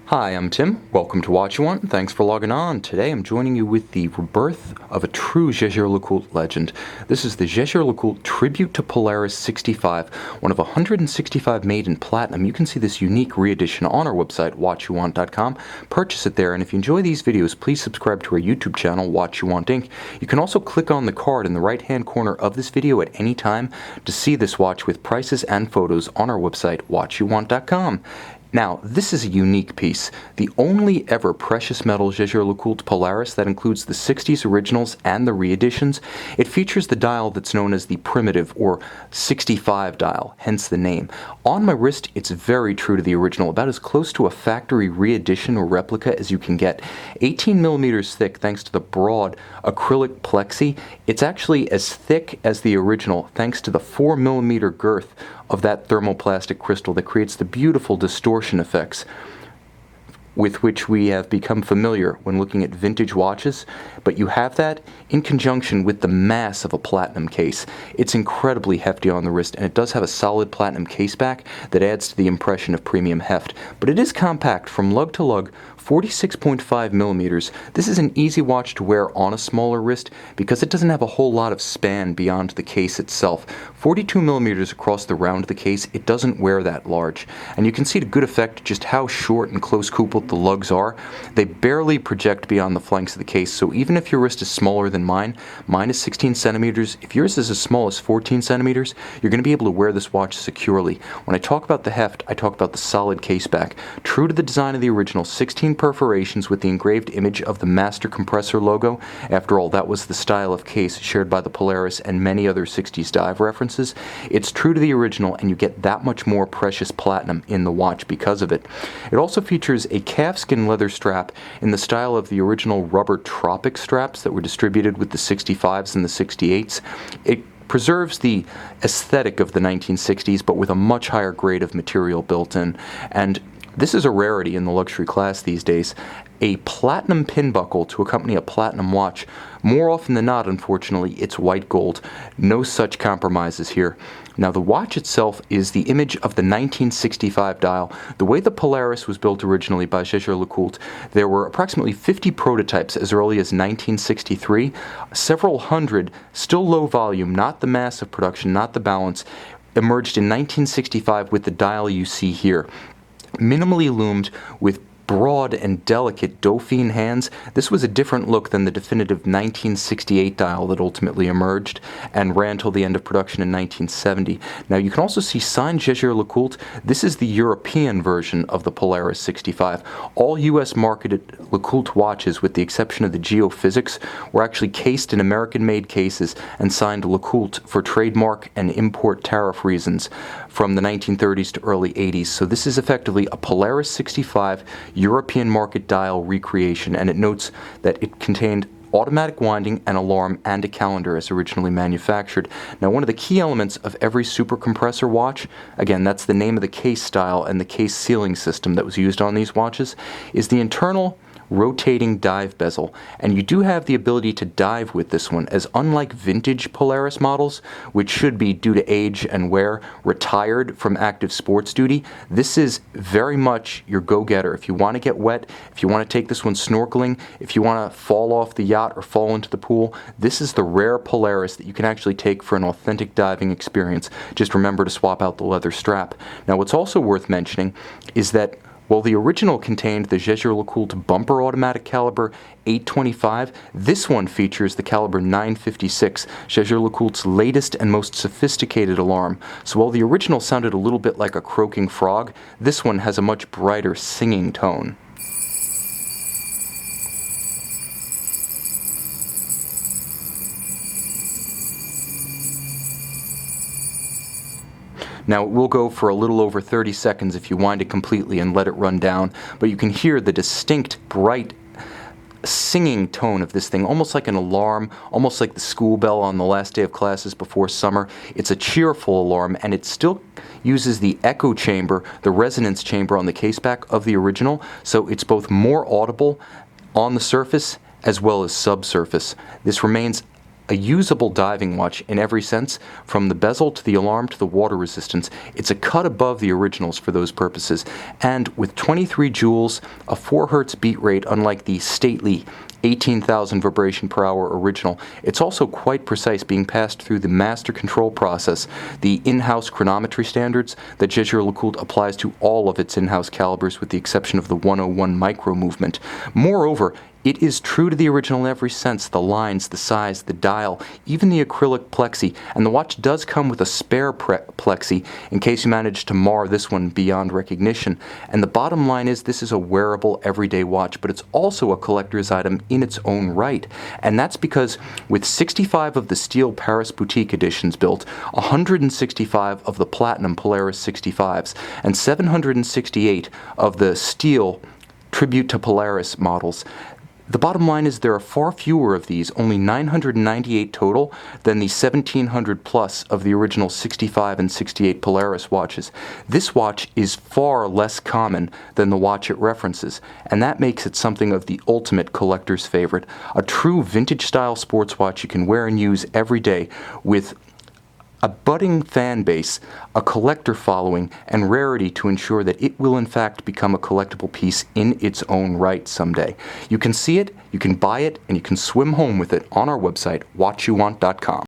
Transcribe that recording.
Hi, I'm Tim. Welcome to Watch You Want, and thanks for logging on. Today I'm joining you with the rebirth of a true Jaeger-LeCoultre legend. This is the Jaeger-LeCoultre Tribute to Polaris 65, one of 165 made in platinum. You can see this unique re-edition on our website, watchyouwant.com. Purchase it there, and if you enjoy these videos, please subscribe to our YouTube channel, Watch You Want Inc. You can also click on the card in the right-hand corner of this video at any time to see this watch with prices and photos on our website, watchyouwant.com. Now, this is a unique piece, the only ever precious metal Jaeger-LeCoultre Polaris that includes the 60s originals and the re-editions. It features the dial that's known as the primitive or 65 dial, hence the name. On my wrist, it's very true to the original, about as close to a factory re-edition or replica as you can get. 18 millimeters thick thanks to the broad acrylic plexi. It's actually as thick as the original thanks to the 4 millimeter girth of that thermoplastic crystal that creates the beautiful distortion effects with which we have become familiar when looking at vintage watches, but you have that in conjunction with the mass of a platinum case. It's incredibly hefty on the wrist, and it does have a solid platinum case back that adds to the impression of premium heft. But it is compact from lug to lug, 46.5 millimeters. This is an easy watch to wear on a smaller wrist because it doesn't have a whole lot of span beyond the case itself. 42 millimeters across the round of the case, it doesn't wear that large. And you can see to good effect just how short and close coupled the lugs are. They barely project beyond the flanks of the case, so even if your wrist is smaller than mine is 16 centimeters, if yours is as small as 14 centimeters, you're going to be able to wear this watch securely. When I talk about the heft, I talk about the solid case back. True to the design of the original, 16 perforations with the engraved image of the master compressor logo. After all, that was the style of case shared by the Polaris and many other 60s dive references. It's true to the original, and you get that much more precious platinum in the watch because of it. It also features a calfskin leather strap in the style of the original rubber Tropic straps that were distributed with the 65s and the 68s. It preserves the aesthetic of the 1960s, but with a much higher grade of material built in. And this is a rarity in the luxury class these days. A platinum pin buckle to accompany a platinum watch. More often than not, unfortunately, it's white gold. No such compromises here. Now, the watch itself is the image of the 1965 dial. The way the Polaris was built originally by Jaeger-LeCoultre, there were approximately 50 prototypes as early as 1963. Several hundred, still low volume, not the massive production, not the balance, emerged in 1965 with the dial you see here. Minimally loomed with broad and delicate Dauphine hands, this was a different look than the definitive 1968 dial that ultimately emerged and ran till the end of production in 1970. Now you can also see signed Jaeger-LeCoultre. This is the European version of the Polaris 65. All US marketed LeCoultre watches, with the exception of the Geophysics, were actually cased in American-made cases and signed LeCoultre for trademark and import tariff reasons from the 1930s to early 80s. So this is effectively a Polaris 65 European market dial recreation, and it notes that it contained automatic winding, an alarm, and a calendar as originally manufactured. Now, one of the key elements of every super compressor watch, again, that's the name of the case style and the case sealing system that was used on these watches, is the internal rotating dive bezel, and you do have the ability to dive with this one, as unlike vintage Polaris models, which should be, due to age and wear, retired from active sports duty, this is very much your go-getter. If you want to get wet, if you want to take this one snorkeling, if you want to fall off the yacht or fall into the pool, this is the rare Polaris that you can actually take for an authentic diving experience. Just remember to swap out the leather strap. Now, what's also worth mentioning is that while the original contained the Jaeger-LeCoultre bumper automatic caliber 825, this one features the caliber 956, Jaeger-LeCoultre's latest and most sophisticated alarm. So while the original sounded a little bit like a croaking frog, this one has a much brighter singing tone. Now, it will go for a little over 30 seconds if you wind it completely and let it run down, but you can hear the distinct, bright, singing tone of this thing, almost like an alarm, almost like the school bell on the last day of classes before summer. It's a cheerful alarm, and it still uses the echo chamber, the resonance chamber on the caseback of the original, so it's both more audible on the surface as well as subsurface. This remains a usable diving watch in every sense, from the bezel to the alarm to the water resistance. It's a cut above the originals for those purposes. And with 23 joules, a 4 Hz beat rate, unlike the stately 18,000 vibration per hour original, it's also quite precise, being passed through the master control process, the in-house chronometry standards that Jaeger-LeCoultre applies to all of its in-house calibers with the exception of the 101 micro movement. Moreover, it is true to the original in every sense: the lines, the size, the dial, even the acrylic plexi, and the watch does come with a spare plexi in case you manage to mar this one beyond recognition. And the bottom line is, this is a wearable everyday watch, but it's also a collector's item in its own right. And that's because with 65 of the steel Paris boutique editions built, 165 of the platinum Polaris 65s, and 768 of the steel tribute to Polaris models, the bottom line is there are far fewer of these, only 998 total, than the 1,700 plus of the original 65 and 68 Polaris watches. This watch is far less common than the watch it references, and that makes it something of the ultimate collector's favorite. A true vintage-style sports watch you can wear and use every day, with a budding fan base, a collector following, and rarity to ensure that it will in fact become a collectible piece in its own right someday. You can see it, you can buy it, and you can swim home with it on our website, watchyouwant.com.